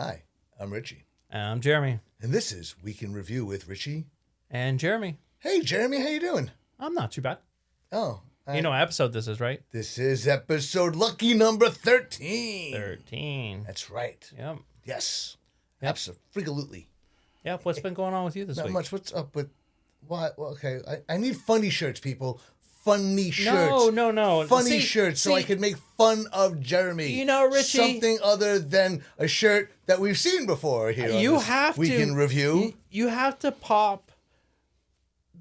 Hi, I'm Richie. And I'm Jeremy. And this is Week in Review with Richie. And Jeremy. Hey, Jeremy, how you doing? I'm not too bad. Oh. You know what episode this is, right? This is episode lucky number 13. 13. That's right. Yep. Yes. Yep. Absolutely. Yep. What's been going on with you this Not week? much. What's up with... What? Well, okay, I need funny shirts, people. Funny shirts. No. Funny shirts so I can make fun of Jeremy. You know, Richie... Something other than a shirt that we've seen before here You on this have Week in Review. You have to pop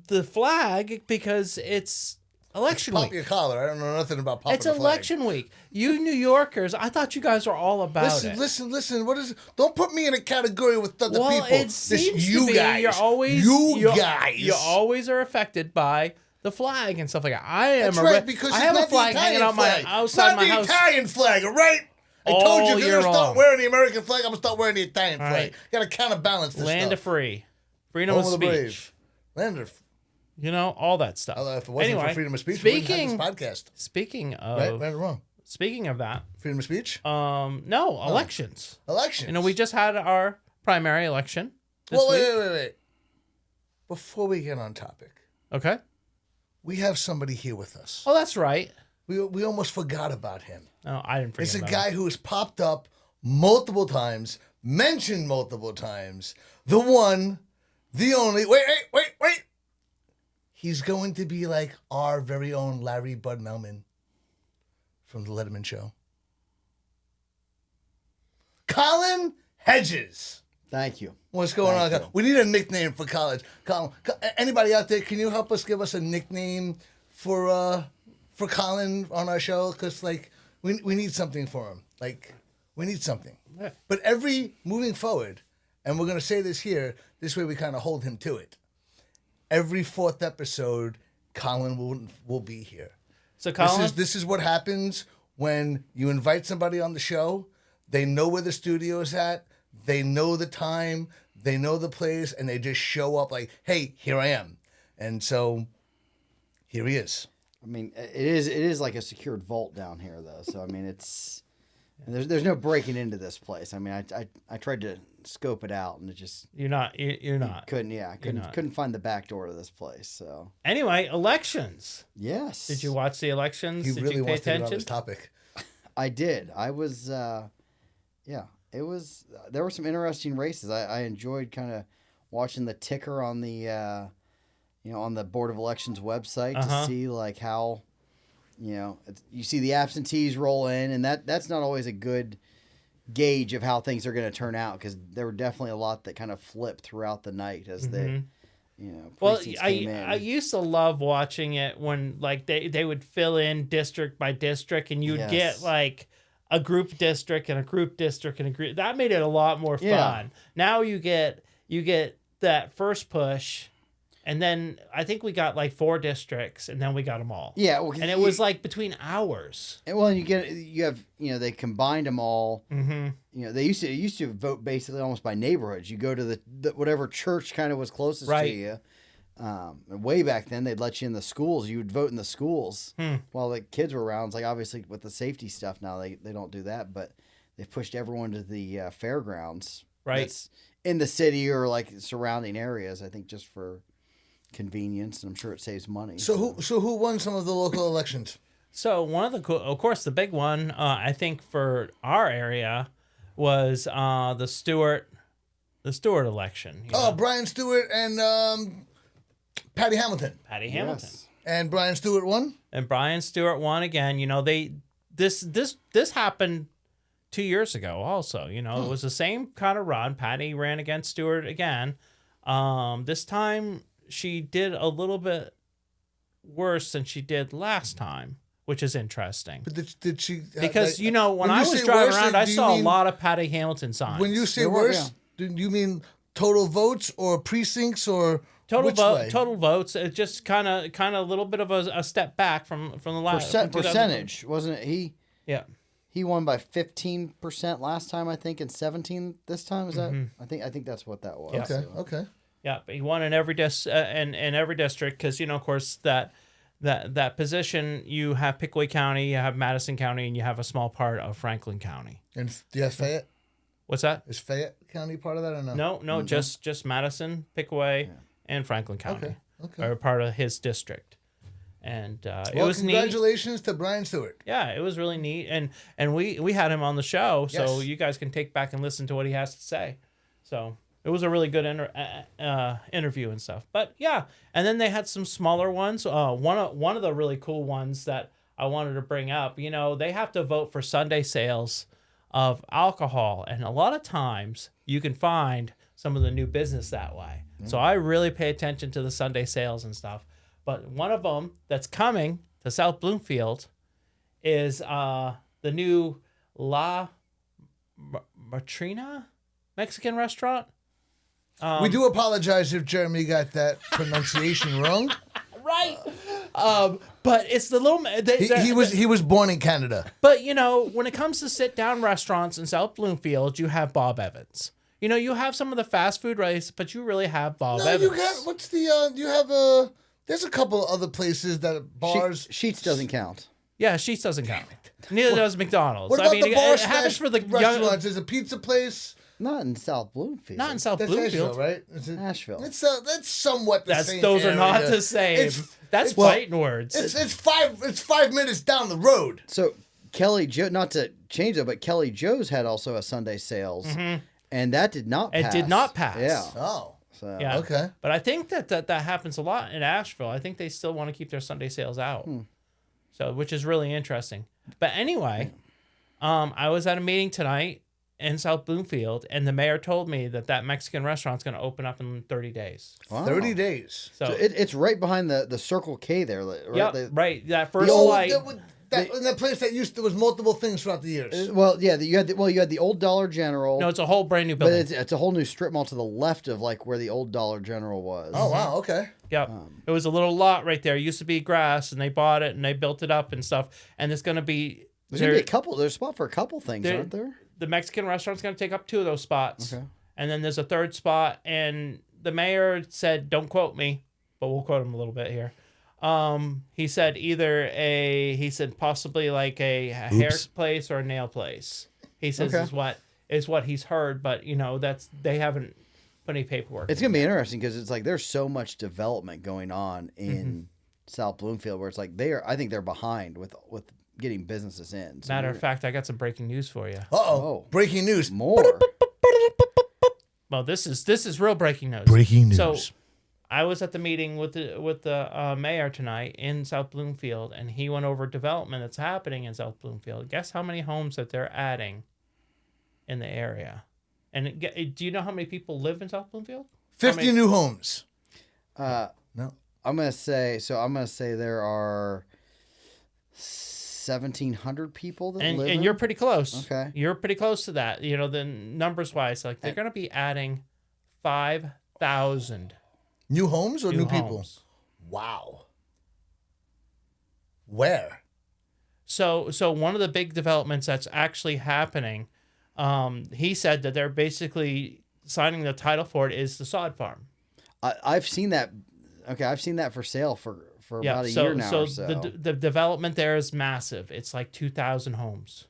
the flag because it's election Pop week. your collar. I don't know nothing about popping It's the flag. election week. You New Yorkers, I thought you guys were all about it. Listen. What is? Don't put me in a category with other Well, people. it seems you to be guys. you guys. You always are affected by the flag and stuff like that. I am That's right, because I it's have not a flag the hanging Italian out flag. outside my house. It's not the Italian flag, all right? I Oh, told you, if you're you're going to start wrong. wearing the American flag, I'm going to start wearing the Italian flag. right. Got to counterbalance this Land stuff. of free. Freedom of Home of the speech. brave. Land of... You know, all that stuff. If it wasn't Anyway, for freedom of speech, we wouldn't have this podcast. Speaking of... Right or wrong? Speaking of that... Freedom of speech? No, elections. Elections. You know, we just had our primary election this Well, week. wait. Before we get on topic, Okay. we have somebody here with us. Oh, that's right. We almost forgot about him. Oh, I didn't forget It's a about guy it. who has popped up multiple times, mentioned multiple times. The one, the only. Wait. He's going to be like our very own Larry Bud Melman from the Letterman Show. Colin Hedges. Thank you. What's going on? Thank you. We need a nickname for college. Colin, anybody out there, can you help us give us a nickname for Colin on our show? Because we need something for him. We need something. Yeah. But moving forward, and we're gonna say this here, this way we kind of hold him to it. Every fourth episode, Colin will be here. So, Colin... This is what happens when you invite somebody on the show. They know where the studio is at. They know the time. They know the place, and they just show up like, "Hey, here I am." And so, here he is. I mean, it is like a secured vault down here, though. So I mean, there's no breaking into this place. I mean, I tried to scope it out, and it just You're not. couldn't find the back door to this place. So Anyway, elections. yes, Did you watch the elections? He Did really you pay wants to get on attention? this topic. I did. I was it was there were some interesting races. I enjoyed kind of watching the ticker on the on the Board of Elections website to see like how you see the absentees roll in, and that's not always a good gauge of how things are going to turn out, because there were definitely a lot that kind of flipped throughout the night as they Well, precincts came in. I used to love watching it when like they would fill in district by district, and you'd Yes. get like a group district and a group district and a group. That made it a lot more fun. Yeah. Now you get that first push, and then I think we got like 4 districts, and then we got them all. Yeah, well, 'cause and it was like between hours. And, well, and you have they combined them all. Mm-hmm. They used to vote basically almost by neighborhoods. You go to the whatever church kind of was closest Right. to you. And way back then, they'd let you in the schools. You would vote in the schools while the kids were around. It's like, obviously with the safety stuff now, they don't do that, but they've pushed everyone to the fairgrounds. Right. That's in the city or like surrounding areas. I think just for convenience, and I'm sure it saves money. So who won some of the local elections? So one of the big one, I think for our area was the Stewart election. you know? Brian Stewart and Patty Hamilton. Patty Hamilton. Yes. And Brian Stewart won? And Brian Stewart won again. This happened 2 years ago also. It was the same kind of run. Patty ran against Stewart again. This time she did a little bit worse than she did last time, which is interesting. But did she... Because, when I was say driving worse, around, do I you saw a mean- lot of Patty Hamilton signs. When you say There were, worse, do you mean total votes or precincts or which way? Total votes, it just kind of a little bit of a step back from the last Percentage, wasn't it? Yeah. He won by 15% last time, I think, and 17% this time. Is that? I think that's what that was. Yeah. Okay, So, okay. Yeah, but he won in every in every district because of course that position, you have Pickaway County, you have Madison County, and you have a small part of Franklin County. And Fayette? What's that? Is Fayette County part of that or no? No, just Madison, Pickaway, and Franklin County Okay. are part of his district. And it Well, was neat. congratulations to Brian Stewart. Yeah, it was really neat, and we had him on the show, so Yes. you guys can take back and listen to what he has to say. So it was a really good interview and stuff. But yeah, and then they had some smaller ones. One of the really cool ones that I wanted to bring up. You know, they have to vote for Sunday sales of alcohol, and a lot of times you can find some of the new business that way. So I really pay attention to the Sunday sales and stuff. But one of them that's coming to South Bloomfield is the new La Matrina Mexican restaurant. We do apologize if Jeremy got that pronunciation wrong. Right. But it's the little... He was born in Canada. But, you know, when it comes to sit-down restaurants in South Bloomfield, you have Bob Evans. You know, you have some of the fast food rice, but you really have Bob Evans. You got, what's the, you have there's a couple other places that bars. Sheets doesn't count. Yeah, Sheetz doesn't count. Neither does McDonald's. What about the bar it happens for the restaurants? There's a pizza place. Not in South Bloomfield. Not in South That's Bloomfield. Asheville, right? Is it, Nashville. that's somewhat the same. Those are not area. the same. That's well, fighting words. It's 5 minutes down the road. So Kelly Joe, not to change it, but Kelly Joe's had also a Sunday sales, and that did not pass. It did not pass. Yeah. Oh. So Yeah. Okay. But I think that happens a lot in Asheville. I think they still want to keep their Sunday sales out. So, which is really interesting. But anyway, I was at a meeting tonight in South Bloomfield, and the mayor told me that Mexican restaurant's going to open up in 30 days. Wow. 30 days. So, it's right behind the Circle K there, right? yep, right. That first Oh, light. that place that there was multiple things throughout the years. Well, yeah, you had the old Dollar General. No, it's a whole brand new but building. it's a whole new strip mall to the left of like where the old Dollar General was. Oh wow, okay. Yep. It was a little lot right there. It used to be grass, and they bought it, and they built it up and stuff. And it's going to be... There's gonna be a couple. There's a spot for a couple things, aren't there? The Mexican restaurant's going to take up 2 of those spots. Okay. And then there's a third spot, and the mayor said, don't quote me, but we'll quote him a little bit here. He said possibly like a hair place or a nail place. He says is what he's heard, but you know, they haven't put any paperwork. It's gonna be interesting because it's like there's so much development going on in South Bloomfield where it's like I think they're behind with getting businesses in. So Matter of fact, I got some breaking news for you. Oh. Breaking news. more. Well, this is real breaking news. Breaking news. So, I was at the meeting with the mayor tonight in South Bloomfield, and he went over development that's happening in South Bloomfield. Guess how many homes that they're adding in the area? And do you know how many people live in South Bloomfield? 50 new homes. No. I'm gonna say there are 1,700 people that live. And you're pretty close. Okay. You're pretty close to that. You know, the numbers wise, like they're going to be adding 5,000 New homes or new people? homes. Wow. Where? So one of the big developments that's actually happening, he said that they're basically signing the title for it is the sod farm. I've seen that. Okay, I've seen that for sale for about a year now. So the development there is massive. It's like 2,000 homes.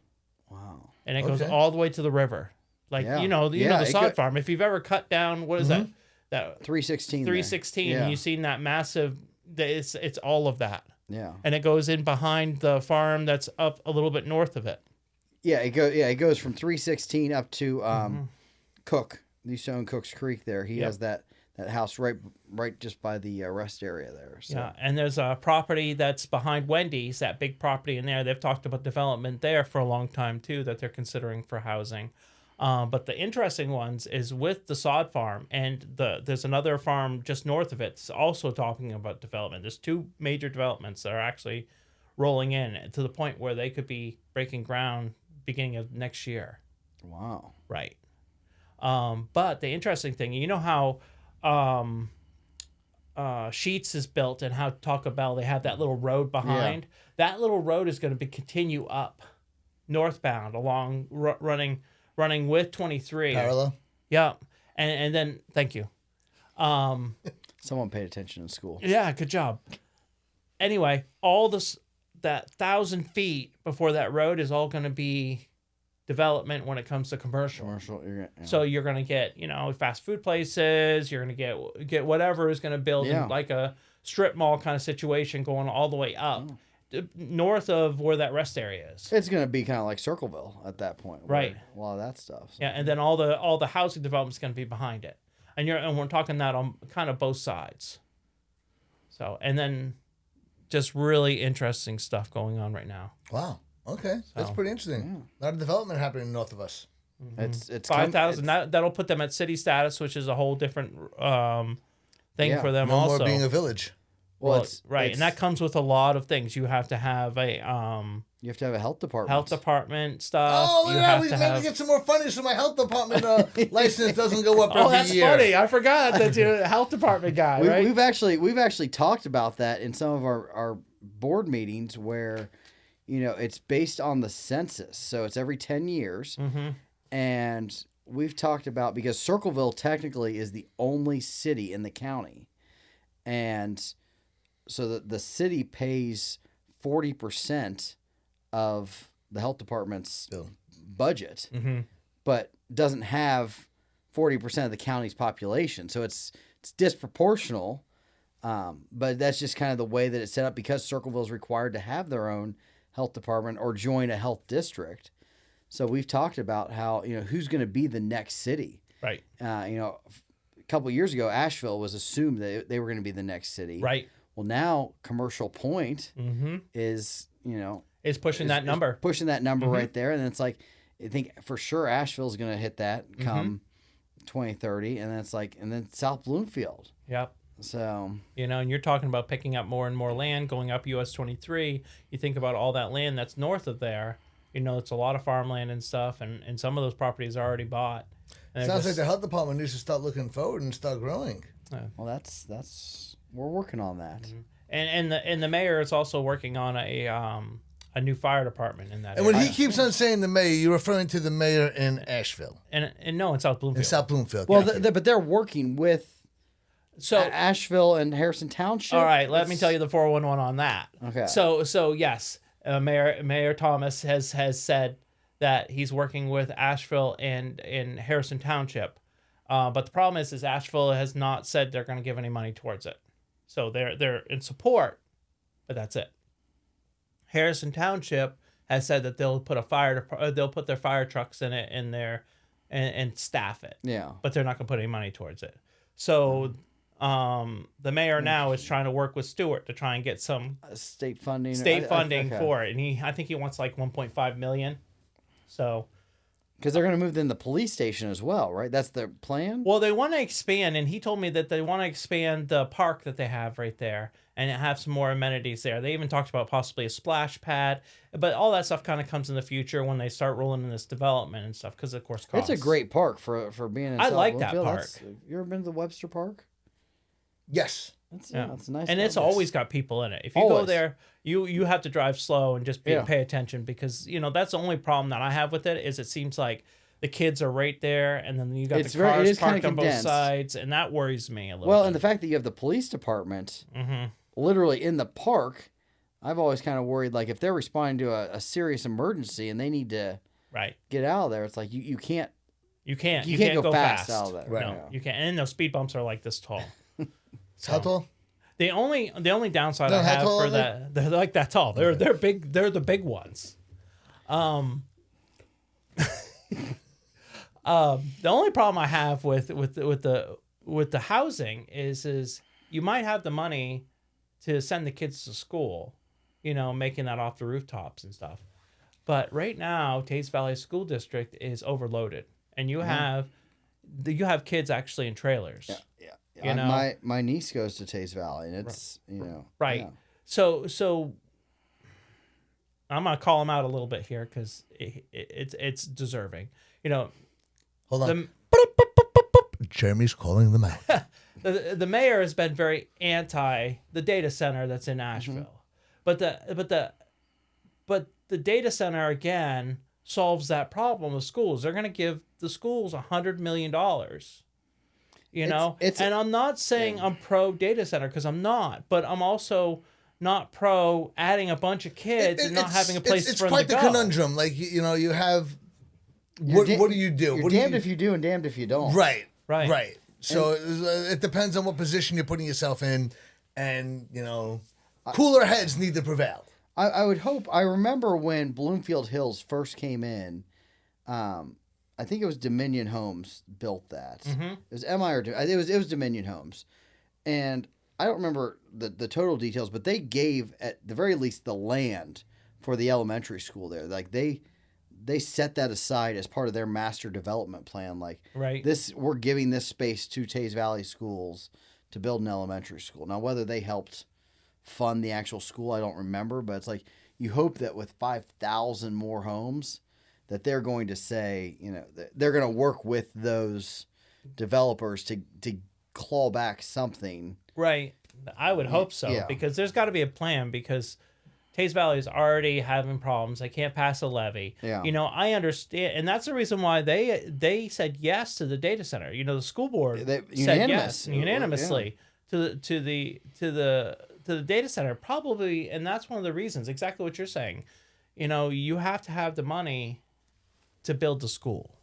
Wow. And it goes Okay. all the way to the river. Like Yeah. you know the Yeah, sod farm. If you've ever cut down, what is that? That 316. 316. Yeah. And you've seen that massive. It's all of that, Yeah. and it goes in behind the farm that's up a little bit north of it. Yeah, it goes from 316 up to Cook. You used to own Cook's Creek there. He has that house right just by the rest area there. So. Yeah, and there's a property that's behind Wendy's, that big property in there. They've talked about development there for a long time too, that they're considering for housing. But the interesting ones is with the sod farm, and there's another farm just north of it that's also talking about development. There's 2 major developments that are actually rolling in to the point where they could be breaking ground beginning of next year. Wow. Right. But the interesting thing, you know how Sheetz is built and how Taco Bell, they have that little road behind? That little road is going to continue up northbound along running with 23. Parallel? Yeah. And then, thank you. Someone paid attention in school. Yeah, good job. Anyway, all that 1,000 feet before that road is all going to be development when it comes to commercial. So you're going to get, fast food places. You're going to get whatever is going to build in like a strip mall kind of situation going all the way up north of where that rest area is. It's going to be kind of like Circleville at that point. Right. A lot of that stuff. So. Yeah. And then all the housing development is going to be behind it. And we're talking that on kind of both sides. So, and then just really interesting stuff going on right now. Wow. Okay. That's pretty interesting. A lot of development happening north of us. It's 5,000. That'll put them at city status, which is a whole different thing for them. No also more being a village. Well, right, and that comes with a lot of things. You have to have a you have to have a health department. Health department stuff. Oh, we maybe get some more funny so my health department license doesn't go up every year. That's funny. I forgot that you're a health department guy, right? We've actually talked about that in some of our board meetings where, it's based on the census. So it's every 10 years. Mm-hmm. And we've talked about, because Circleville technically is the only city in the county. And so the city pays 40% of the health department's budget, but doesn't have 40% of the county's population. So it's disproportional. But that's just kind of the way that it's set up, because Circleville is required to have their own health department or join a health district. So we've talked about how, who's going to be the next city. Right. A couple of years ago, Asheville was assumed that they were going to be the next city. Right. Well, now Commercial Point is, is pushing that number. Pushing that number right there. And it's like, I think for sure Asheville's going to hit that come 2030. And then it's like, and then South Bloomfield. Yep. So, and you're talking about picking up more and more land, going up US 23. You think about all that land that's north of there. It's a lot of farmland and stuff. And some of those properties are already bought. Sounds like the health department needs to start looking forward and start growing. Well, that's we're working on that. And the mayor is also working on a new fire department in that and area. when he keeps on saying the mayor, you're referring to the mayor in Asheville. And no, in South Bloomfield. In South Bloomfield. Well, but they're working with Asheville and Harrison Township. All right, let me tell you the 411 on that. Okay. So yes, Mayor Thomas has said that he's working with Asheville and in Harrison Township. But the problem is Asheville has not said they're going to give any money towards it. So they're in support, but that's it. Harrison Township has said that they'll put they'll put their fire trucks in it and staff it. Yeah. But they're not going to put any money towards it. So the mayor now is trying to work with Stewart to try and get some state funding for it, and I think he wants like $1.5 million. So. Because they're going to move in the police station as well, right? That's their plan? Well, they want to expand, and he told me that they want to expand the park that they have right there and have some more amenities there. They even talked about possibly a splash pad, but all that stuff kind of comes in the future when they start rolling in this development and stuff, because of course costs. It's a great park for being in South like Bloomfield. that park. You ever been to the Webster Park? Yes. That's a nice and park. it's always got people in it. If you go there, you have to drive slow and just pay attention, because that's the only problem that I have with it is it seems like the kids are right there, and then you got the cars parked on both sides, and that worries me a little bit. Well, and the fact that you have the police department literally in the park, I've always kind of worried, like, if they're responding to a serious emergency and they need to get out of there, it's like you can't go fast out of there. Right. No, you can't. And those speed bumps are like this tall. How tall? The only downside I have for that, they're like that tall. They're big. They're the big ones. The only problem I have with the housing is you might have the money to send the kids to school, making that off the rooftops and stuff. But right now, Tays Valley School District is overloaded, and you have kids actually in trailers. Yeah. My niece goes to Tays Valley, and it's right. Yeah. So I'm gonna call him out a little bit here because it's deserving. Hold on. Jeremy's calling them out. The mayor has been very anti the data center that's in Asheville, but the data center again solves that problem of schools. They're gonna give the schools $100 million. And I'm not saying I'm pro data center, because I'm not, but I'm also not pro adding a bunch of kids and not having a place for them to go. It's quite the conundrum. Like, you have what do you do? You're What damned if you do and damned if you don't. Right. Right. So it depends on what position you're putting yourself in, and cooler heads need to prevail. I would hope. I remember when Bloomfield Hills first came in. I think it was Dominion Homes built that. Mm-hmm. It was MI or it was Dominion Homes, and I don't remember the total details, but they gave at the very least the land for the elementary school there. Like they set that aside as part of their master development plan. Like Right. we're giving this space to Tays Valley Schools to build an elementary school. Now whether they helped fund the actual school, I don't remember, but it's like you hope that with 5,000 more homes that they're going to say, they're going to work with those developers to claw back something. Right. I would hope so, Yeah. because there's got to be a plan, because Tays Valley is already having problems. They can't pass a levy. Yeah. I understand, and that's the reason why they said yes to the data center. The school board said yes unanimously to the data center, probably, and that's one of the reasons. Exactly what you're saying. You have to have the money to build the school.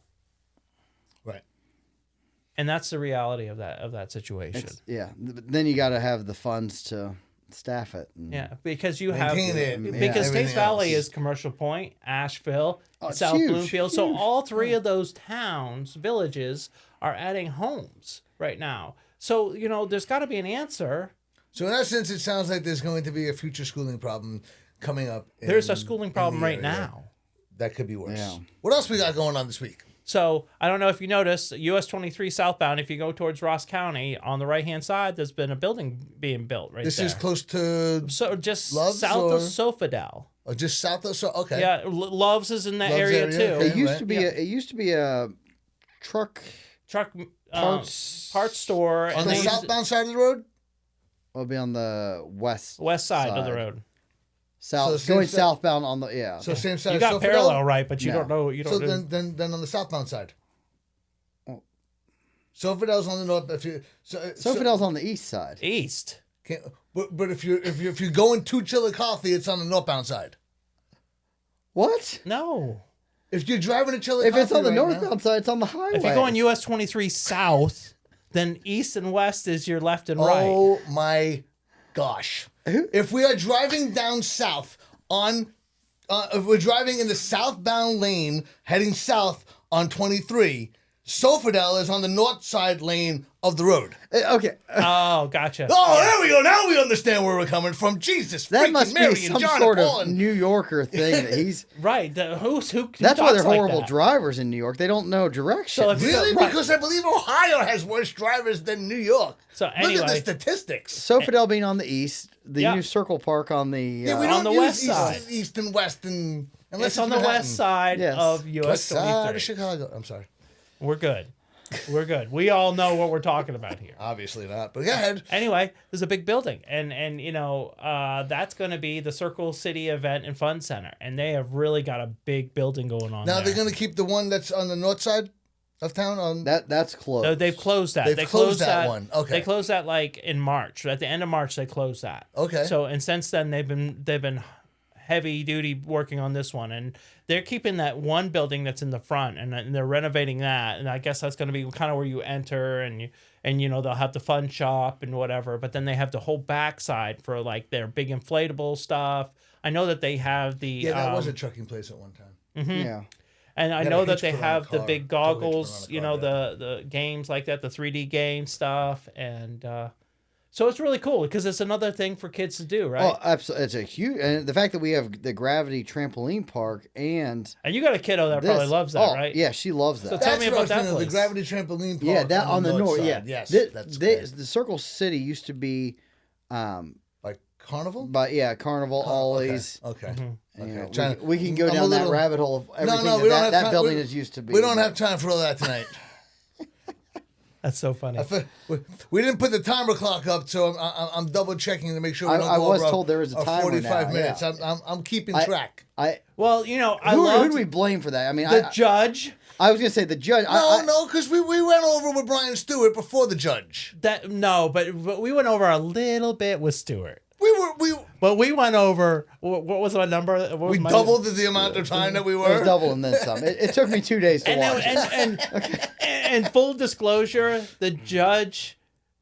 Right. And that's the reality of that situation. But then you got to have the funds to staff it. Yeah, because you Maintain have it, because everything Tays Valley else. is Commercial Point, Asheville, it's South huge, Bloomfield. So huge. all three of those towns, villages, are adding homes right now. So there's got to be an answer. So in essence, it sounds like there's going to be a future schooling problem coming up. There's a schooling problem the right area. now. That could be worse. Yeah. What else we got going on this week? So I don't know if you noticed, US 23 southbound, if you go towards Ross County, on the right-hand side, there's been a building being built right This there. is close to, So just Loves south or- of Sofadel. just south of. So okay. Yeah, Loves is in that Loves area, area, too. okay. It used right. to be it used to be a truck Truck parts store. On and the they used to- southbound side of the road. will be on the west side of the road. South So same going side- southbound on the So same side. You as got Sofadel? parallel right, but you No. don't know. You So don't. then on the southbound side. Oh. Sofidel's on the north. If you Sofidel's on the east side. East. but if you're going to Chillicothe, it's on the northbound side. What? No. If you're driving to Chillicothe, If it's on the right northbound now, side, it's on the highway. If you're going US 23 south, then east and west is your left and right. oh my gosh! If we are driving down south if we're driving in the southbound lane heading south on 23, Sofadel is on the north side lane of the road. Okay. Oh, gotcha. Oh, there we go. Now we understand where we're coming from. Jesus, That freaking must Mary be and some John sort and of Paul and New Yorker thing that he's. Right. Who That's why talks they're like horrible that? drivers in New York. They don't know direction. So if you- Really? Right. Because I believe Ohio has worse drivers than New York. So Look at the anyway. statistics. Sofadel being on the east, the Yeah. new Circle Park on the. Yeah, we on don't the use west side. east and west, and unless It's on the Manhattan. west side Yes. of US West side of 23. Chicago. I'm sorry. We're good. We're good. We all know what we're talking about here. Obviously not, but go ahead. Anyway, there's a big building, and that's going to be the Circle City Event and Fun Center, and they have really got a big building going on. Now there. they're going to keep the one that's on the north side of town. On That's closed. No, they've closed that. They've They closed that one. Okay. They closed that like in March. At the end of March, they closed that. Okay. So and since then they've been heavy duty working on this one, and they're keeping that one building that's in the front, and they're renovating that, and I guess that's going to be kind of where you enter, and they'll have the fun shop and whatever, but then they have the whole backside for like their big inflatable stuff. I know that they have the yeah, that was a trucking place at one time. Yeah. and I Got a know that hitch they put on a have the car. big Total hitch put on goggles, a car, the games like that, the 3D game stuff, and so it's really cool because it's another thing for kids to do, right? Oh, absolutely. It's a huge, and the fact that we have the Gravity Trampoline Park and And you got a kiddo that this, probably loves that, oh, right? Yeah, she loves that. So tell That's me what I about was that thinking of, place. the gravity trampoline park. Yeah, that on the north. side. Yeah, Yes, This, that's great. the Circle City used to be, Like Carnival. Carnival, Ollie's. Okay. Mm-hmm. You know, Okay. Trying to- we can go I'm a down that little- rabbit hole of everything no, we don't have that time. building We- is used to be. We don't have time for all that tonight. That's so funny. We didn't put the timer clock up, so I'm double checking to make sure we don't I go was over told there was a our timer 45 now, minutes. yeah. I'm keeping I- track. Well, I Who love do we blame for that? I mean, the judge. I was gonna say the judge. No, because we went over with Brian Stewart before the judge. But we went over a little bit with Stewart. But we went over. What was my number? What was We my, doubled the amount of time that we It was were. double and then some. It took me 2 days to And, watch. and full disclosure, the judge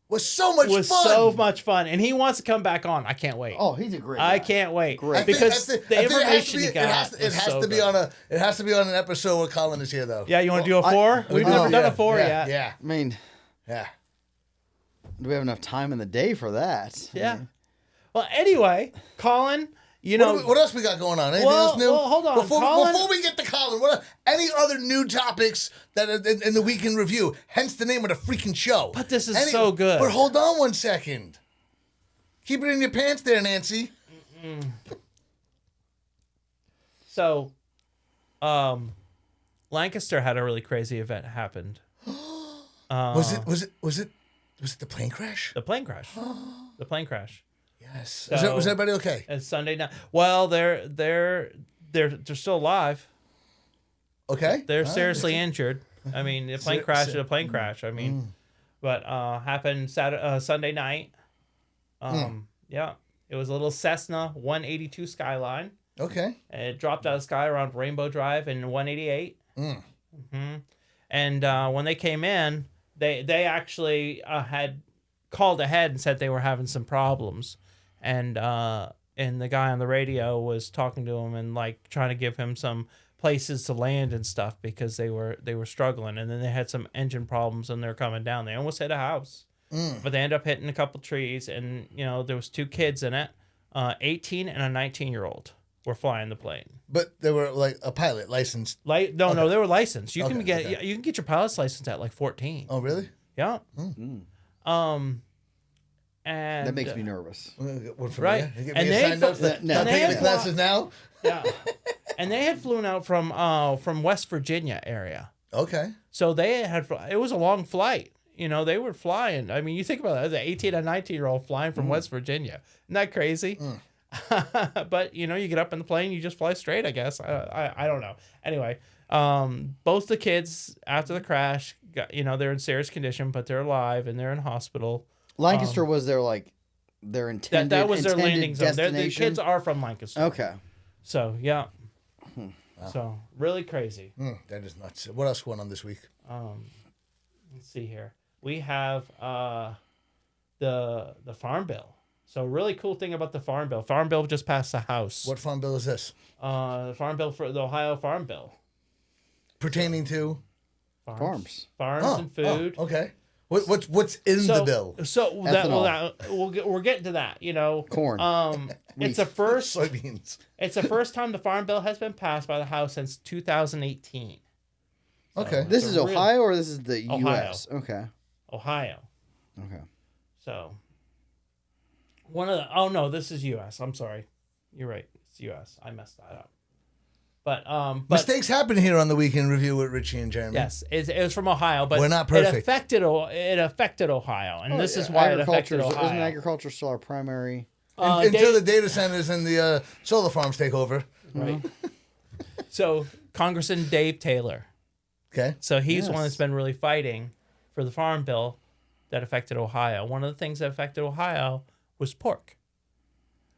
Was so much was fun. so much fun, and he wants to come back on. I can't wait. Oh, he's a great I guy. can't wait Great. because the information he it got. has, was so to be good. on a. It has to be on an episode where Colin is here, though. Yeah, you want to do a 4? We've never done a 4 yet. Yeah. I mean, Yeah. do we have enough time in the day for that? Yeah. Well, anyway, Colin, you know. What else we got going on? Anything Well, else new? well, hold on, Before Colin- we get to Colin, any other new topics that are in the week in review? Hence the name of the freaking show. But this is so good. But hold on one second. Keep it in your pants there, Nancy. So, Lancaster had a really crazy event happened. Was it the plane crash? The plane crash. The plane crash. Yes. So- Was everybody okay? And Sunday night. Well, they're still alive. Okay. They're seriously injured. I mean, the plane crash is a plane crash. I Mm. mean, but happened Sunday night. Yeah, it was a little Cessna 182 Skyline. Okay. It dropped out of the sky around Rainbow Drive in 188. And when they came in, they actually had called ahead and said they were having some problems, and the guy on the radio was talking to him and like trying to give him some places to land and stuff because they were struggling, and then they had some engine problems and they're coming down. They almost hit a house, but they ended up hitting a couple trees, and there was 2 kids in it, 18 and a 19-year-old were flying the plane. But they were like a pilot licensed. No, they were licensed. You can Okay, get you can get your pilot's license at like 14. Oh, really? Yeah. And That makes me nervous. One for Right. me, yeah? Get And me they signed up. No. I'm And they taking the had classes now. yeah. And they had flown out from West Virginia area. Okay. So they had it was a long flight. They were flying. I mean, you think about it, the 18 and 19-year-old flying from West Virginia. Isn't that crazy? But you get up in the plane, you just fly straight, I guess. I don't know. Anyway, both the kids after the crash got, they're in serious condition, but they're alive and they're in hospital. Lancaster was their intended That was their landing zone. The destination. kids are from Lancaster. Okay. So yeah. So really crazy. That is nuts. What else going on this week? Let's see here. We have the Farm Bill. So really cool thing about the Farm Bill. Farm Bill just passed the House. What farm bill is this? The Farm Bill for the Ohio Farm Bill. Pertaining to? Farms. And food. Okay. What's in the bill? So we're getting to that. Corn. It's the first. Soybeans. It's the first time the Farm Bill has been passed by the House since 2018. Okay. This is Ohio or this is the Ohio. U.S.? Okay. Ohio. Okay. So oh no, this is U.S. I'm sorry, you're right. It's U.S. I messed that up. But Mistakes happen here on the Weekend Review with Richie and Jeremy. yes, it was from Ohio, but We're not perfect. It affected Ohio, and this is why it affected Ohio. Isn't agriculture still our primary? Until the data centers and the solar farms take over. Right. So Congressman Dave Taylor. Okay. So he's the one Yes. that's been really fighting for the Farm Bill that affected Ohio. One of the things that affected Ohio was pork.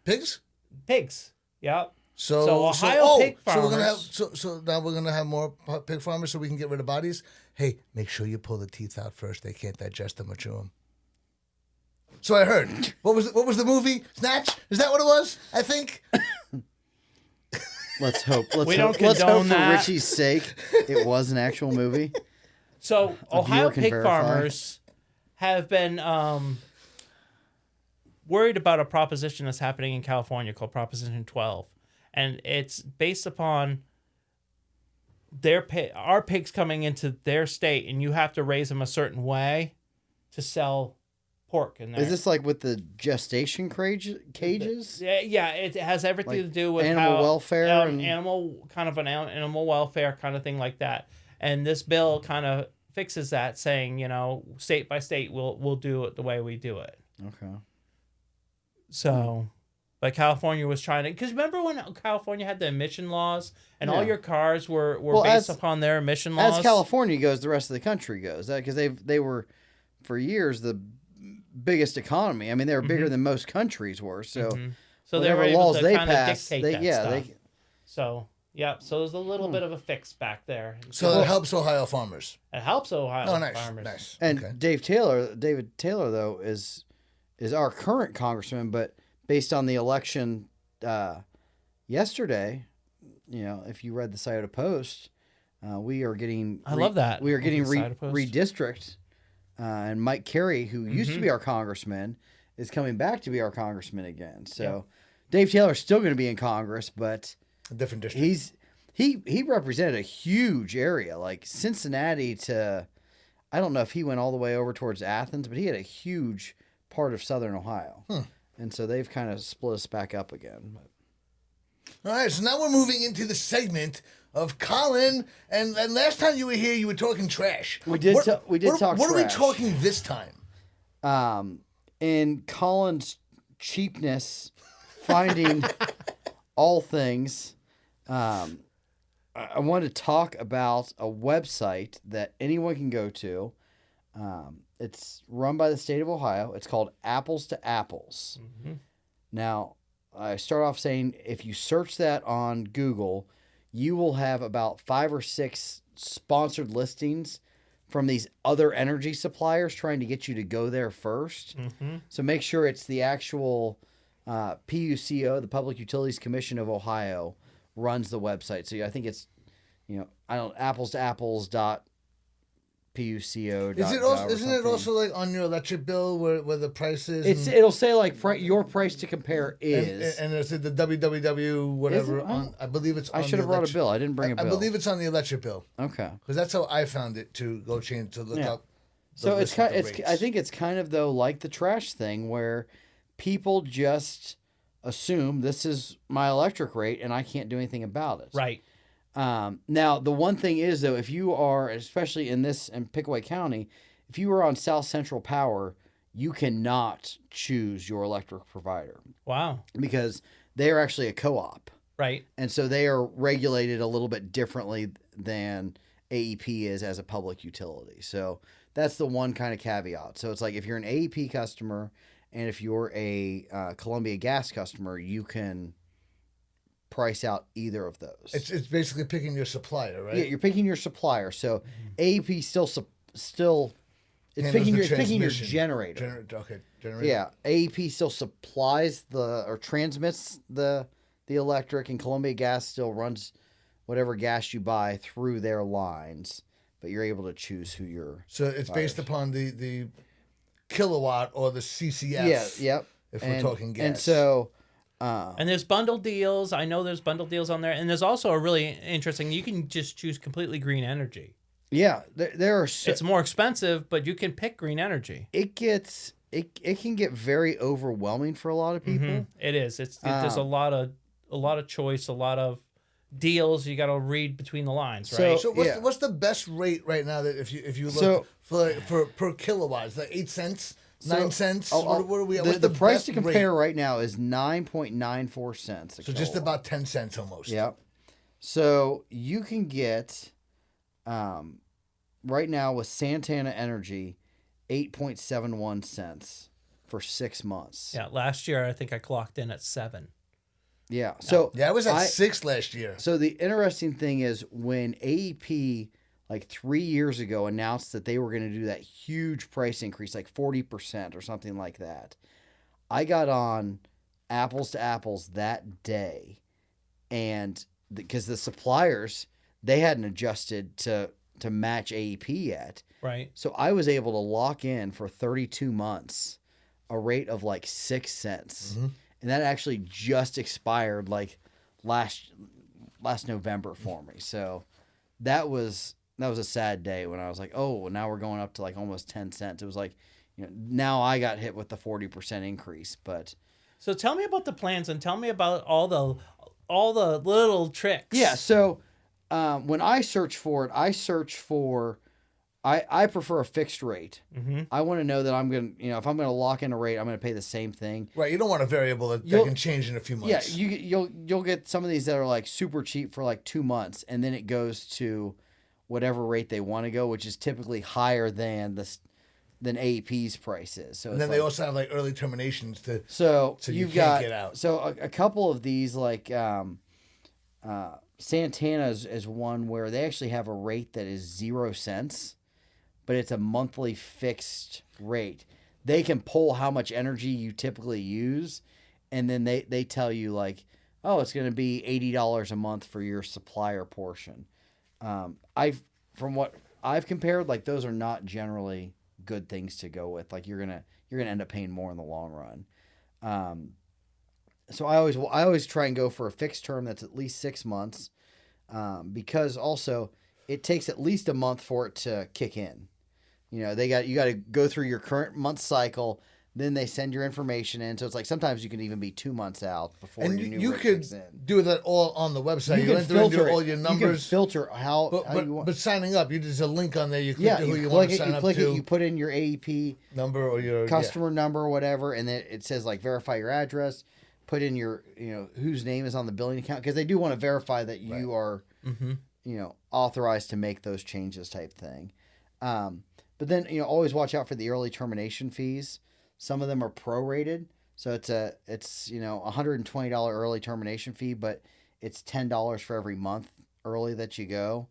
Pigs? Pigs. Yep. So Ohio pig So we're gonna have farmers- so now we're gonna have more pig farmers so we can get rid of bodies. Hey, make sure you pull the teeth out first. They can't digest them or chew them. So I heard. What was the movie? Snatch? Is that what it was? I think. Let's hope. We Let's don't hope, let's hope condone for that. Richie's sake, it was an actual movie. So Ohio can pig verify. farmers have been worried about a proposition that's happening in California called Proposition 12, and it's based upon our pigs coming into their state, and you have to raise them a certain way to sell pork in there. Is this like with the gestation cages? Yeah, it has everything Like to do with animal welfare and- animal welfare kind of thing like that. And this bill kind of fixes that, saying, state by state, we'll do it the way we do it. Okay. So, but California was trying to, because remember when California had the emission laws and all Yeah. your cars were Well, based as- upon their emission laws? As California goes, the rest of the country goes. Because they were, for years, the biggest economy. I mean, they're bigger than most countries were. So, So they were whatever able laws to they kind of pass, dictate that stuff. So there's a little bit of a fix back there. So it helps Ohio farmers. It helps Ohio Oh, nice, farmers. nice. And Okay. David Taylor, though, is our current congressman, but based on the election yesterday, if you read the Scioto Post, we are getting. I love that. We are getting Scioto Post. redistrict, and Mike Carey, who used to be our congressman, is coming back to be our congressman again. So Dave Taylor's still going to be in Congress, but A different district. he represented a huge area, like Cincinnati to, I don't know if he went all the way over towards Athens, but he had a huge part of southern Ohio. And so they've kind of split us back up again. All right, so now we're moving into the segment of Colin. And last time you were here, you were talking trash. We did talk What are we trash. talking this time? In Colin's cheapness, finding all things, I want to talk about a website that anyone can go to. It's run by the state of Ohio. It's called Apples to Apples. Now, I start off saying if you search that on Google, you will have about 5 or 6 sponsored listings from these other energy suppliers trying to get you to go there first. So make sure it's the actual PUCO, the Public Utilities Commission of Ohio, runs the website. So I think it's, apples to apples .puco. Isn't it also like on your electric bill where the price is? It'll say like your price to compare is. And it's the www whatever. Is it? I believe it's. I should have brought a bill. I didn't bring a bill. I believe it's on the electric bill. Okay. Because that's how I found it to go change to look up. So it's kind. I think it's kind of though like the trash thing where people just assume this is my electric rate and I can't do anything about it. Right. Now, the one thing is, though, if you are, especially in Pickaway County, if you are on South Central Power, you cannot choose your electric provider. Wow. Because they are actually a co-op. Right. And so they are regulated a little bit differently than AEP is as a public utility. So that's the one kind of caveat. So it's like if you're an AEP customer and if you're a Columbia Gas customer, you can price out either of those. It's basically picking your supplier, right? Yeah, you're picking your supplier. So AEP still it's Handles picking your transmission. generator. Generator. Yeah, AEP still supplies or transmits the electric, and Columbia Gas still runs whatever gas you buy through their lines. But you're able to choose who you're. So it's based upon the kilowatt or the CCF. Yeah. Yep. If we're talking gas. And so. And there's bundle deals. I know there's bundle deals on there. And there's also a really interesting, you can just choose completely green energy. Yeah, there are. It's more expensive, but you can pick green energy. It can get very overwhelming for a lot of people. It is. There's a lot of choice, a lot of deals. You got to read between the lines, right? So what's the best rate right now that if you look for per kilowatt? Is that 8 cents? 9 cents? What are we at? The price best to compare rate? right now is 9.94 cents. So just about 10 cents almost. Yep. So you can get, right now with Santana Energy, 8.71 cents for 6 months. Yeah, last year I think I clocked in at 7. Yeah. So I was at 6 last year. So the interesting thing is when AEP like 3 years ago announced that they were going to do that huge price increase, like 40% or something like that. I got on Apples to Apples that day, and because the suppliers, they hadn't adjusted to match AEP yet. Right. So I was able to lock in for 32 months a rate of like 6 cents. And that actually just expired like last November for me. So that was a sad day when I was like, oh, now we're going up to like almost 10 cents. It was like, now I got hit with the 40% increase. But so tell me about the plans and tell me about all the little tricks. yeah, so when I search for it, I prefer a fixed rate. I want to know that I'm going to, if I'm going to lock in a rate, I'm going to pay the same thing. Right, you don't want a variable that can change in a few months. Yeah, you'll get some of these that are like super cheap for like 2 months, and then it goes to whatever rate they want to go, which is typically higher than AEP's price is. So And then they also have like early terminations to so you you've can't got get out. So a couple of these like Santana is one where they actually have a rate that is 0 cents, but it's a monthly fixed rate. They can pull how much energy you typically use, and then they tell you like, oh, it's going to be $80 a month for your supplier portion. From what I've compared, like those are not generally good things to go with. Like you're gonna end up paying more in the long run. So I always try and go for a fixed term that's at least 6 months, because also it takes at least a month for it to kick in. You know, you got to go through your current month cycle, then they send your information in. So it's like sometimes you can even be 2 months out before And your new you rate could kicks in. do that all on the website. You can enter into filter all it. your You can numbers. filter how you want. But signing up, there's a link on there. You click Yeah, who you you want click to it, sign you up click to, it, you put in your AEP number or your customer number or whatever, and then it says like verify your address, put in your, whose name is on the billing account, because they do want to verify that you are, authorized to make those changes type thing. But then, always watch out for the early termination fees. Some of them are prorated. So it's $120 early termination fee, but it's $10 for every month early that you go.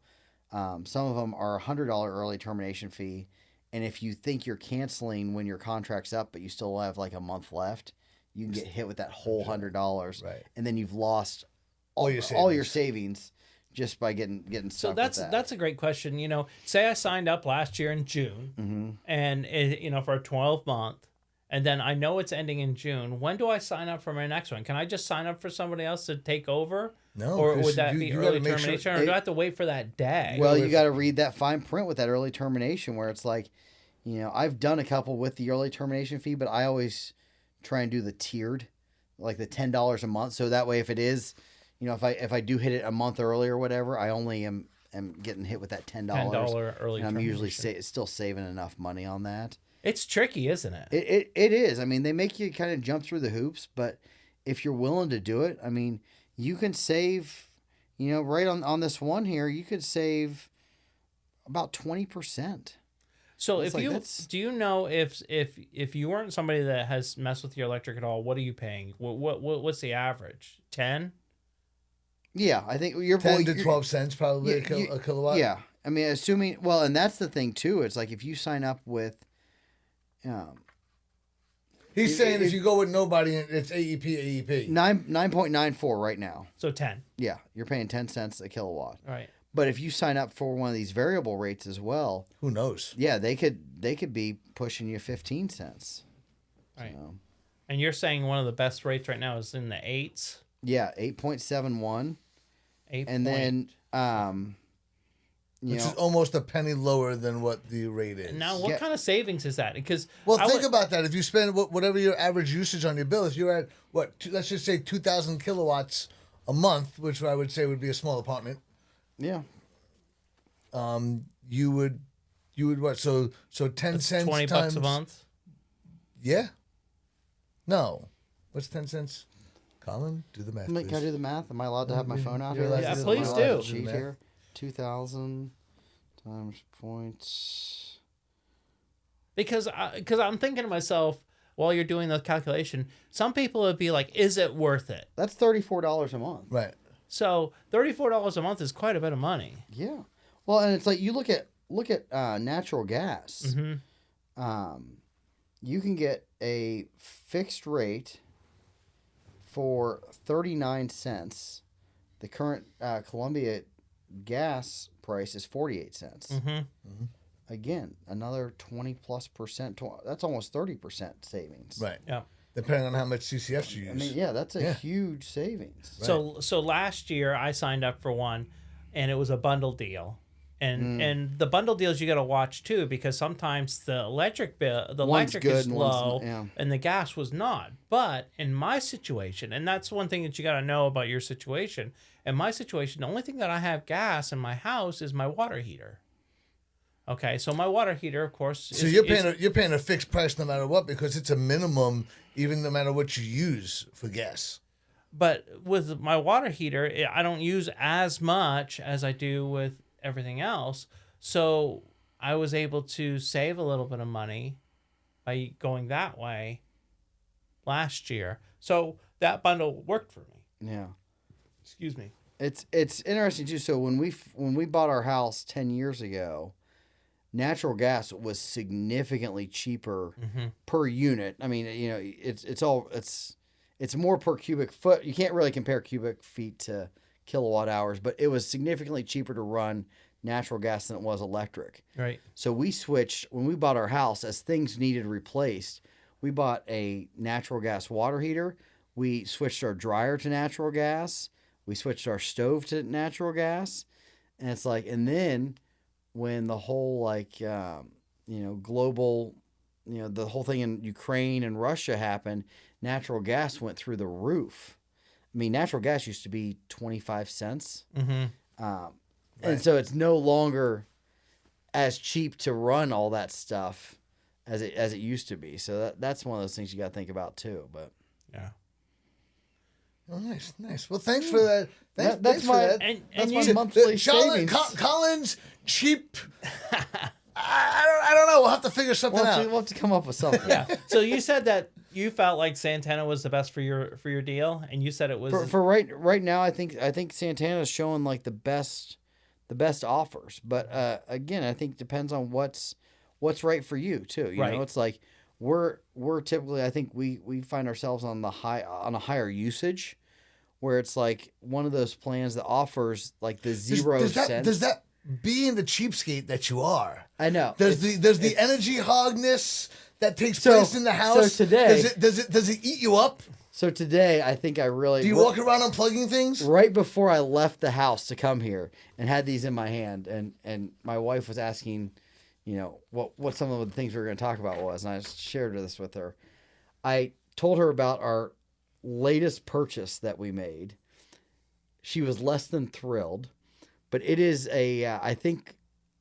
Some of them are $100 early termination fee. And if you think you're canceling when your contract's up, but you still have like a month left, you can get hit with that whole $100. Right. And then you've lost all your savings just by getting So stuck that's with that. that's a great question. Say I signed up last year in June, and for a 12-month, and then I know it's ending in June. When do I sign up for my next one? Can I just sign up for somebody else to take over? No, or 'cause would that be you early gotta make sure- termination, or do I have to wait for that day? Well, you got to read that fine print with that early termination where it's like, I've done a couple with the early termination fee, but I always try and do the tiered, like the $10 a month. So that way, if it is, if I do hit it a month early or whatever, I only am getting hit with that $10. $10 early and I'm usually termination. still saving enough money on that. It's tricky, isn't it? It is. I mean, they make you kind of jump through the hoops, but if you're willing to do it, I mean, you can save, right on this one here, you could save about 20%. So It's if like, do you know if you weren't somebody that has messed with your electric at all, what are you paying? What's the average? 10? Yeah, I think you're 10 to 12 cents probably a kilowatt. Yeah, I mean, assuming and that's the thing too. It's like if you sign up with, He's saying if you go with nobody, it's AEP. 9.94 right now. So 10. Yeah, you're paying 10 cents a kilowatt. All right. But if you sign up for one of these variable rates as well, Who knows? yeah, they could be pushing you 15 cents. Right. So, And you're saying one of the best rates right now is in the 8s? yeah, 8.71. 8 And then Which is almost a penny lower than what the rate is. Now, what Yeah. kind of savings is that? Because Well, think about that. If you spend whatever your average usage on your bill, if you're at let's just say 2,000 kilowatts a month, which I would say would be a small apartment. yeah. You would what? So 10 cents 20 times bucks a month? Yeah. No. What's 10 cents? Colin, do the math. Can I please. do the math? Am I allowed to have my phone out You're here? allowed to Is do it the my math. little Please do. sheet here. 2,000 times points. Because I'm thinking to myself, while you're doing the calculation, some people would be like, is it worth it? That's $34 a month. Right. So $34 a month is quite a bit of money. Yeah. Well, and it's like you look at natural gas. Mm-hmm. You can get a fixed rate for 39 cents. The current Columbia gas price is 48 cents. Mm-hmm. Again, another 20+%. That's almost 30% savings. Right. Yeah. Depending on how much CCFs you use. I mean, yeah, that's a huge savings. So last year I signed up for one, and it was a bundle deal. And the bundle deals you got to watch too, because sometimes the electric bill, One's electric good is and one's low, not, yeah. and the gas was not. But in my situation, and that's one thing that you got to know about your situation. In my situation, the only thing that I have gas in my house is my water heater. Okay, so my water heater, of course. So you're paying a fixed price no matter what, because it's a minimum, even no matter what you use for gas. But with my water heater, I don't use as much as I do with everything else. So I was able to save a little bit of money by going that way last year. So that bundle worked for me. Yeah. Excuse me. It's interesting too. So when we bought our house 10 years ago, natural gas was significantly cheaper per unit. I mean, you know, it's more per cubic foot. You can't really compare cubic feet to kilowatt hours, but it was significantly cheaper to run natural gas than it was electric. Right. So we switched when we bought our house as things needed replaced. We bought a natural gas water heater. We switched our dryer to natural gas. We switched our stove to natural gas. And it's like, and then when the whole global, the whole thing in Ukraine and Russia happened, natural gas went through the roof. I mean, natural gas used to be 25 cents. And so it's no longer as cheap to run all that stuff as it used to be. So that's one of those things you got to think about too. But yeah. Oh, nice. Well, thanks for that. Thanks for my that. that's my monthly savings. Colin's cheap. I don't know. We'll have to figure something out. We'll have to come up with something. Yeah. So you said that you felt like Santana was the best for your deal, and you said it was for right now. I think Santana's showing like the best offers, but again, I think it depends on what's right for you too. You know, it's like we're typically, I think we find ourselves on a higher usage, where it's like one of those plans that offers like the 0 cents. Does that being the cheapskate that you are? I know. Does the energy hogness that takes place in the house? So today, does it eat you up? So today, I think I really... Do you walk around unplugging things? Right before I left the house to come here and had these in my hand, and my wife was asking, what some of the things we were going to talk about was, and I shared this with her. I told her about our latest purchase that we made. She was less than thrilled, but it is I think...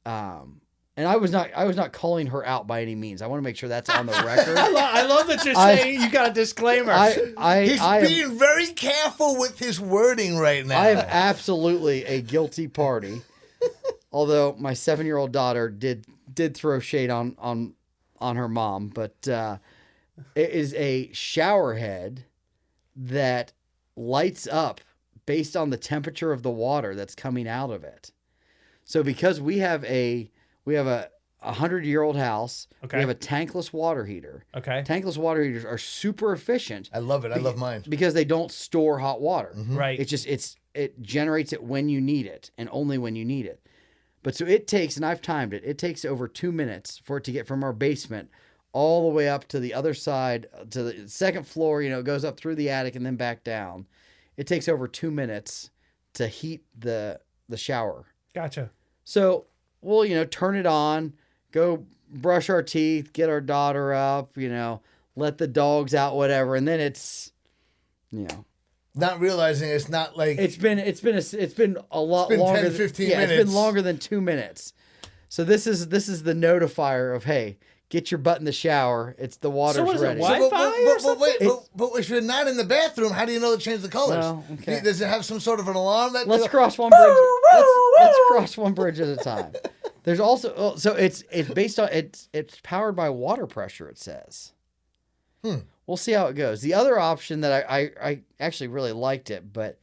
and I was not calling her out by any means. I want to make sure that's on the record. I love that you're saying you got a disclaimer. He's being very careful with his wording right now. I am absolutely a guilty party. Although my 7-year-old daughter did throw shade on her mom, but it is a shower head that lights up based on the temperature of the water that's coming out of it. So because we have a 100-year-old house. Okay. We have a tankless water heater. Okay. Tankless water heaters are super efficient. I love it. I love mine. Because they don't store hot water. Mm-hmm. Right. It generates it when you need it and only when you need it. But so it takes, and I've timed it, it takes over 2 minutes for it to get from our basement all the way up to the other side, to the second floor, it goes up through the attic and then back down. It takes over 2 minutes to heat the shower. Gotcha. So we'll, turn it on, go brush our teeth, get our daughter up, let the dogs out, whatever. And then it's, not realizing it's not like it's been a lot longer 10, 15 than, minutes. It's been longer than 2 minutes. So this is the notifier of, hey, get your butt in the shower. It's the water's So what is ready. it, Wi-Fi or something? But if you're not in the bathroom, how do you know to change the colors? Well, okay. Does it have some sort of an alarm? Let's cross one bridge. Let's cross one bridge at a time. There's also so it's based on it's powered by water pressure. It says. We'll see how it goes. The other option that I actually really liked it, but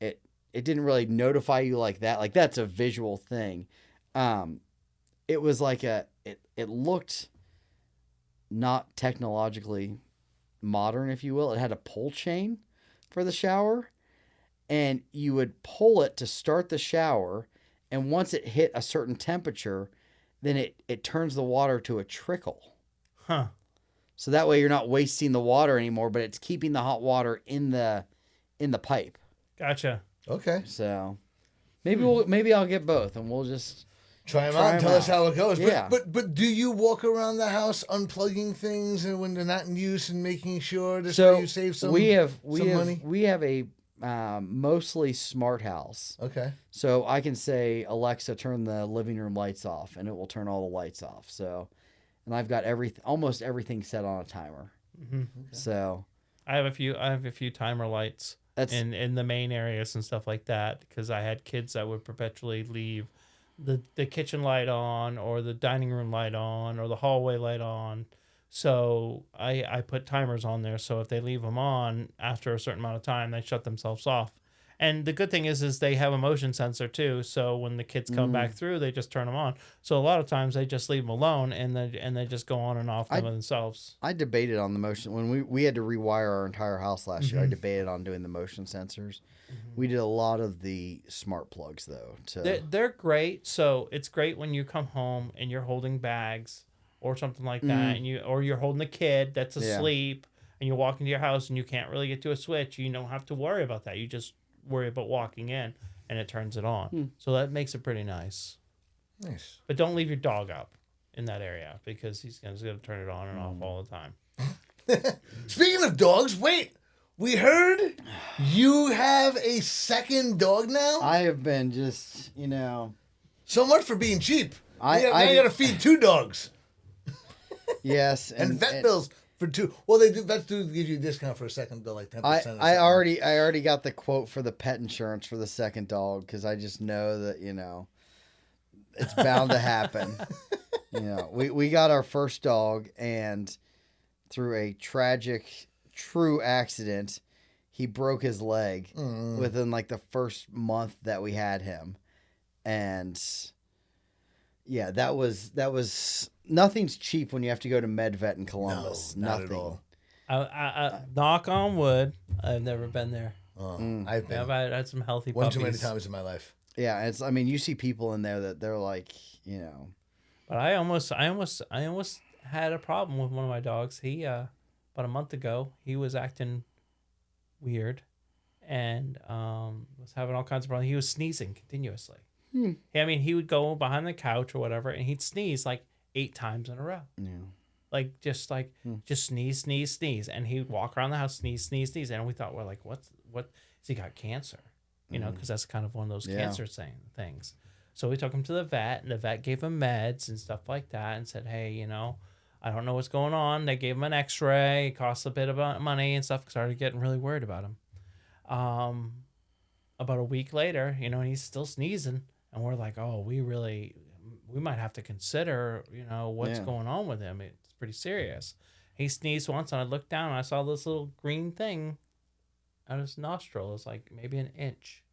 it didn't really notify you like that. Like that's a visual thing. It was like it looked not technologically modern, if you will. It had a pull chain for the shower, and you would pull it to start the shower, and once it hit a certain temperature, then it turns the water to a trickle. Huh. So that way you're not wasting the water anymore, but it's keeping the hot water in the pipe. Gotcha. Okay. So maybe I'll get both, and we'll just try them out and tell us how it goes. Yeah. But do you walk around the house unplugging things and when they're not in use and making sure way you save some money? We have a mostly smart house. Okay. So I can say, Alexa, turn the living room lights off, and it will turn all the lights off. So, and I've got almost everything set on a timer. Mm-hmm. Okay. So I have a few timer lights in the main areas and stuff like that, because I had kids that would perpetually leave the kitchen light on, or the dining room light on, or the hallway light on. So I put timers on there, so if they leave them on after a certain amount of time, they shut themselves off. And the good thing is they have a motion sensor too. So when the kids come back through, they just turn them on. So a lot of times they just leave them alone, and they just go on and off them themselves. I debated on the motion when we had to rewire our entire house last year. I debated on doing the motion sensors. We did a lot of the smart plugs though. They're great. So it's great when you come home and you're holding bags or something like that, and you're holding a kid that's asleep, and you walk into your house and you can't really get to a switch. You don't have to worry about that. You just worry about walking in, and it turns it on. So that makes it pretty nice. Nice. But don't leave your dog up in that area, because he's going to turn it on and off all the time. Speaking of dogs, wait. We heard you have a second dog now? I have been just, So much for being cheap. Now you I got to feed 2 dogs. Yes. And vet bills for 2. Well, vets do give you a discount for a second bill, like 10%. I already got the quote for the pet insurance for the second dog, because I just know that, it's bound to happen. We got our first dog, and through a tragic, true accident, he broke his leg within like the first month that we had him. And yeah, that was nothing's cheap when you have to go to MedVet in Columbus. No, not Nothing. at all. I knock on wood. I've never been there. I've been I've had some healthy one puppies. too many times in my life. Yeah, you see people in there that they're like, But I almost had a problem with one of my dogs. He about a month ago, he was acting weird, and was having all kinds of problems. He was sneezing continuously. I mean, he would go behind the couch or whatever, and he'd sneeze like 8 times in a row. Yeah. Just sneeze, sneeze, sneeze, and he'd walk around the house, sneeze, sneeze, sneeze, and we thought, we're like, what? Has he got cancer? Because that's kind of one of those cancer things. So we took him to the vet, and the vet gave him meds and stuff like that, and said, hey, I don't know what's going on. They gave him an X-ray. It cost a bit of money and stuff. Started getting really worried about him. About a week later, and he's still sneezing, and we're like, oh, we might have to consider, what's going on with him. It's pretty serious. He sneezed once, and I looked down, and I saw this little green thing out of his nostril. It was like maybe an inch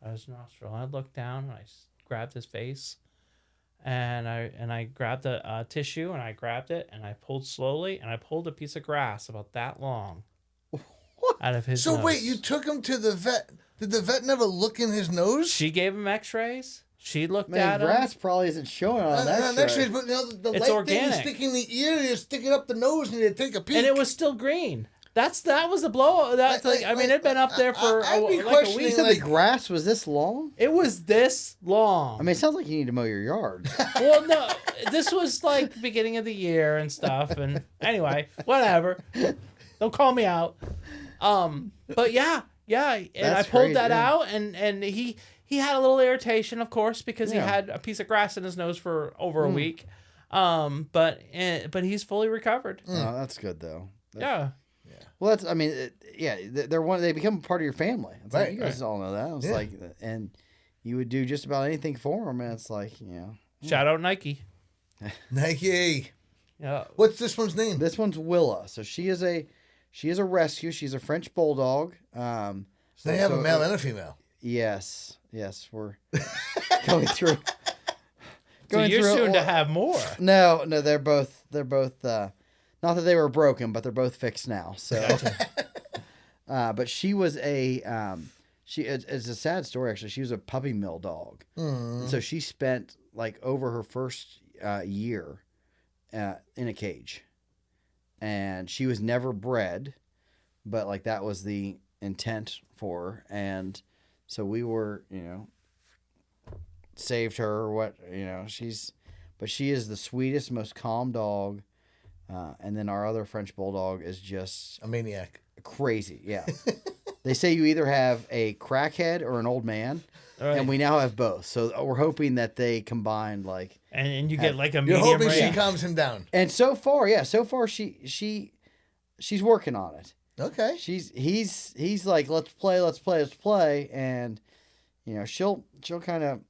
out of his nostril. And I looked down, and I grabbed his face, and I grabbed a tissue, and I grabbed it, and I pulled slowly, and I pulled a piece of grass about that long out of his nose. So wait, you took him to the vet. Did the vet never look in his nose? She gave him X-rays. She looked Man, at him. grass probably isn't showing on that. X-rays, but the It's light organic. thing sticking in the ear, you stick it up the nose, and you take a peek. And it was still green. That was the blow. It'd been up there for I'd be like a questioning, week. You said the grass was this long? It was this long. I mean, it sounds like you need to mow your yard. Well, no, this was like beginning of the year and stuff. And anyway, whatever. Don't call me out. But yeah. And That's I pulled crazy, that yeah. out, and he had a little irritation, of course, because he had a piece of grass in his nose for over a week. But he's fully recovered. Oh, that's good though. Yeah. Well, they become part of your family. It's like, Right, you guys all know that. It's like, and you would do just about anything for them, and it's like, Shout out Nike. Nike. Yeah. What's this one's name? This one's Willa. So she is a rescue. She's a French bulldog. So they have a male and a female. Yes, we're going through. So you're soon to have more. No, they're both. Not that they were broken, but they're both fixed now. So, but she was it's a sad story actually. She was a puppy mill dog, and so she spent like over her first year in a cage, and she was never bred, but like that was the intent for her, and so we were saved her or what she is the sweetest, most calm dog. And then our other French bulldog is just A maniac. crazy. Yeah. They say you either have a crackhead or an old man, Right. and we now have both. So we're hoping that they combine like. And you get like a You're medium hoping rare. she calms him down. And so far she's working on it. Okay. He's like let's play, and she'll kind of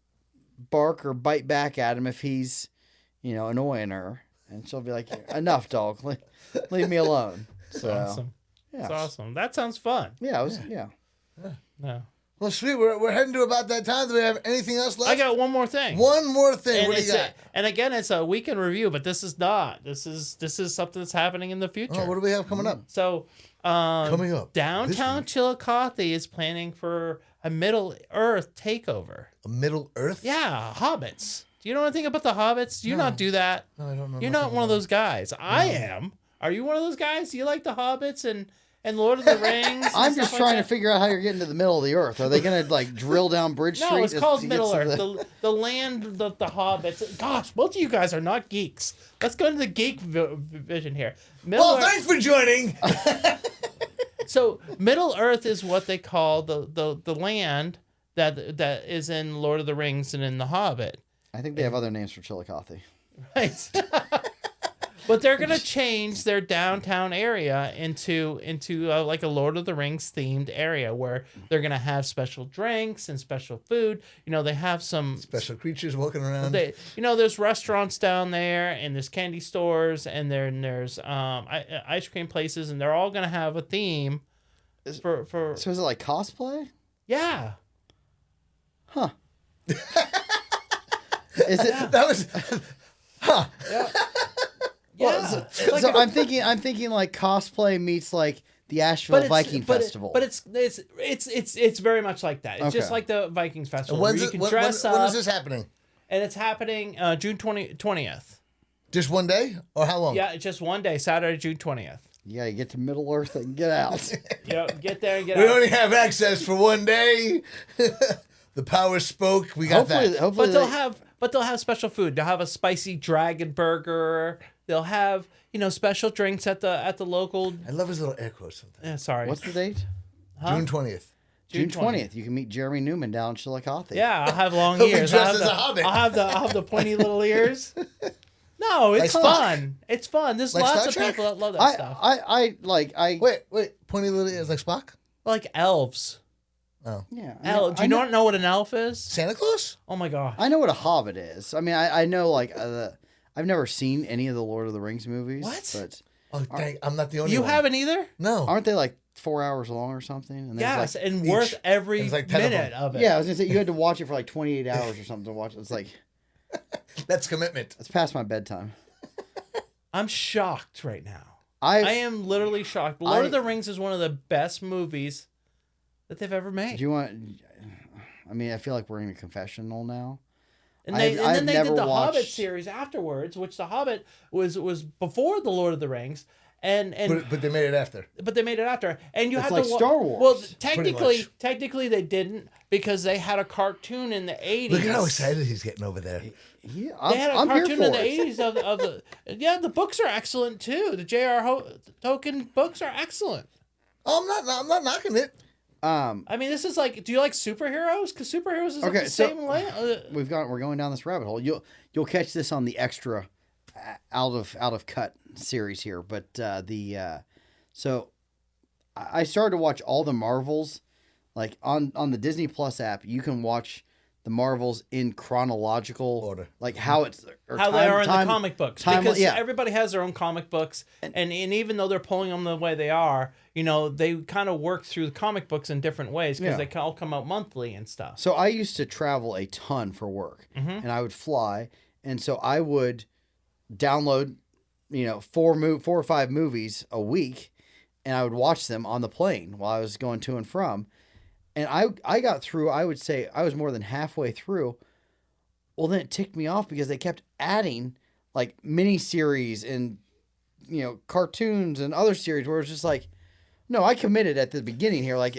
bark or bite back at him if he's, annoying her. And she'll be like, enough, dog. Leave me alone. So, Awesome. yeah. It's awesome. That sounds fun. Yeah, it was, yeah. Yeah. Well, sweet. We're heading to about that time. Do we have anything else left? I got one more thing. One more thing. And What do you got? and again, it's a weekend review, but this is not. This is something that's happening in the future. Oh, what do we have coming up? So, Coming up downtown Chillicothe is planning for a Middle Earth takeover. A Middle Earth? Yeah, hobbits. Do you know anything about the hobbits? Do you not do that? No, I don't know. You're not one of those guys. I am. Are you one of those guys? Do you like the hobbits and Lord of the Rings? I'm just trying to figure out how you're getting to the middle of the earth. Are they going to drill down Bridge Street? No, it's called to Middle get to Earth. The land that the hobbits. Gosh, both of you guys are not geeks. Let's go into the geek vision here. Well, thanks for joining. So Middle Earth is what they call the land that is in Lord of the Rings and in The Hobbit. I think they have other names for Chillicothe. Right. But they're gonna change their downtown area into like a Lord of the Rings themed area where they're gonna have special drinks and special food. They have some Special creatures walking around. There's restaurants down there, and there's candy stores, and there's ice cream places, and they're all gonna have a theme for. So is it like cosplay? Yeah. Huh. Is it? That was... Huh. Yeah. Well, so I'm thinking like cosplay meets like the Asheville Viking Festival. But it's very much like that. It's just like the Vikings Festival. Where you can dress up. When is this happening? And it's happening June 20th. Just one day? Or how long? Yeah, it's just one day, Saturday, June 20th. Yeah, you get to Middle Earth and get out. Get there and get We out. only have access for one day. The power spoke. We got that. Hopefully But they'll have special food. They'll have a spicy dragon burger. They'll have special drinks at the local. I love his little air quotes sometimes. Sorry. What's the date? June 20th. June 20th. You can meet Jeremy Newman down in Chillicothe. Yeah, I'll have long He'll be ears. dressed as a hobbit. I'll have the pointy little ears. No, it's Like fun. It's fun. There's Like lots Star of Trek? people that love that stuff. I Wait. Pointy little ears like Spock? Like elves. Oh. Yeah. Do you not know what an elf is? Santa Claus? Oh my gosh. I know what a hobbit is. I mean, I know I've never seen any of the Lord of the Rings movies. What? But Oh, dang. I'm not the only You one. haven't either? No. aren't they like 4 hours long or something? And there's Yes, like, and each- worth every there's like 10 of minute them. of it. yeah, I was gonna say you had to watch it for like 28 hours or something to watch it. It's like That's commitment. it's past my bedtime. I'm shocked right now. I am literally shocked. Lord of the Rings is one of the best movies that they've ever made. do you want? I mean, I feel like we're in a confessional now. And I've then they never did the Hobbit watched- series afterwards, which the Hobbit was before the Lord of the Rings, and But they made it after. but they made it after, and you It's had like to Star Wars. Well, Pretty much. technically they didn't because they had a cartoon in the 80s. Look at how excited he's getting over there. Yeah, They had a I'm here cartoon for in the it. 80s of the the books are excellent too. The J.R. Tolkien books are excellent. Oh, I'm not knocking it. I mean, this is like, do you like superheroes? Because superheroes is like Okay, the so- same way. We're going down this rabbit hole. You'll catch this on the extra out of cut series here, but so I started to watch all the Marvels, like on the Disney Plus app. You can watch the Marvels in chronological Order. like how it's or How they are in the comic books, because yeah. everybody has their own comic books, and even though they're pulling them the way they are, they kind of work through the comic books in different ways because Yeah. they can all come out monthly and stuff. So I used to travel a ton for work, and I would fly, and so I would download, 4 or 5 movies a week, and I would watch them on the plane while I was going to and from. And I got through, I would say I was more than halfway through. Well, then it ticked me off because they kept adding like mini series and, cartoons and other series where it's just like, no, I committed at the beginning here. Like,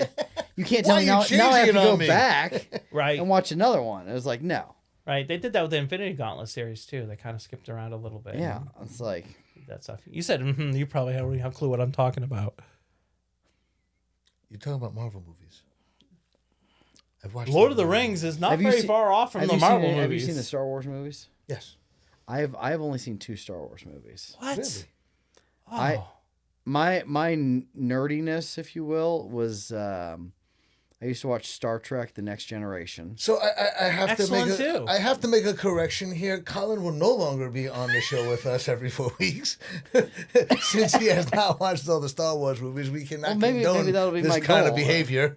you can't tell Why me are you now I have to changing it go on me? back Right, and watch another one. It was like, no. right. They did that with the Infinity Gauntlet series too. They kind of skipped around a little bit. Yeah. It's like, That stuff. You said you probably already have a clue what I'm talking about. You're talking about Marvel movies. I've watched Lord of the them. Rings is not Have you very seen- far off from have the you Marvel seen, movies. have you seen the Star Wars movies? Yes. I've only seen 2 Star Wars movies. What? Really? Oh. My nerdiness, if you will, was I used to watch Star Trek: The Next Generation. So I have Excellent to make too. I have to make a correction here. Colin will no longer be on the show with us every 4 weeks since he has not watched all the Star Wars movies. We cannot maybe condone that'll be this my kind of goal. behavior.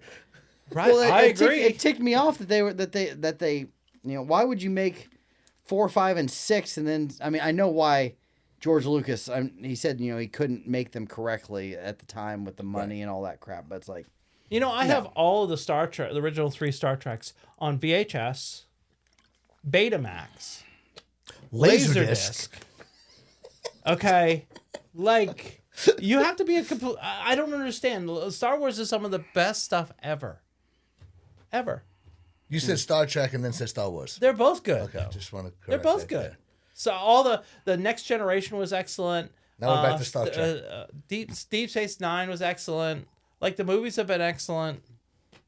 Right. Well, I agree. It ticked me off that they why would you make 4, 5, and 6 and then I know why George Lucas he said he couldn't make them correctly at the time with the money and all that crap, but it's like. I have all of the Star Trek, the original 3 Star Treks on VHS, Betamax, Laserdisc. Okay, like you have to be a complete. I don't understand. Star Wars is some of the best stuff ever. You said Star Trek and then said Star Wars. They're both good. Okay, Though. just want to correct They're both that good. there. So all the Next Generation was excellent. Now we're back to Star Trek. Deep Space Nine was excellent. Like the movies have been excellent.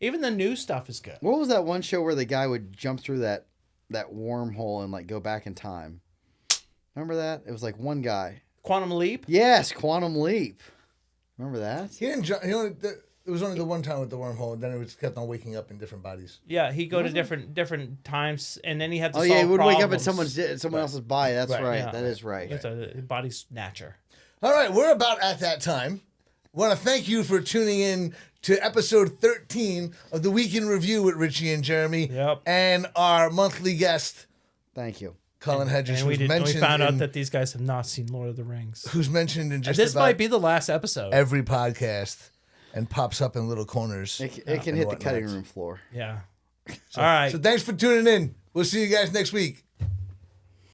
Even the new stuff is good. What was that one show where the guy would jump through that wormhole and like go back in time? Remember that? It was like one guy. Quantum Leap. Yes, Quantum Leap. Remember that? He didn't. It was only the one time with the wormhole, and then it was kept on waking up in different bodies. Yeah, he'd go to different times, and then he had to. Oh solve yeah, he would wake up at problems. someone else's body. That's right. yeah. That is right. It's a body snatcher. All right, we're about at that time. Want to thank you for tuning in to episode 13 of the Week in Review with Richie and Jeremy, Yep. and our monthly guest, Thank you. Colin Hedges, And we who's mentioned found out in- that these guys have not seen Lord of the Rings. who's mentioned in just This about might be the last episode. every podcast and pops up in little corners. It can and hit the whatnot. cutting room floor. Yeah. All right. So thanks for tuning in. We'll see you guys next week.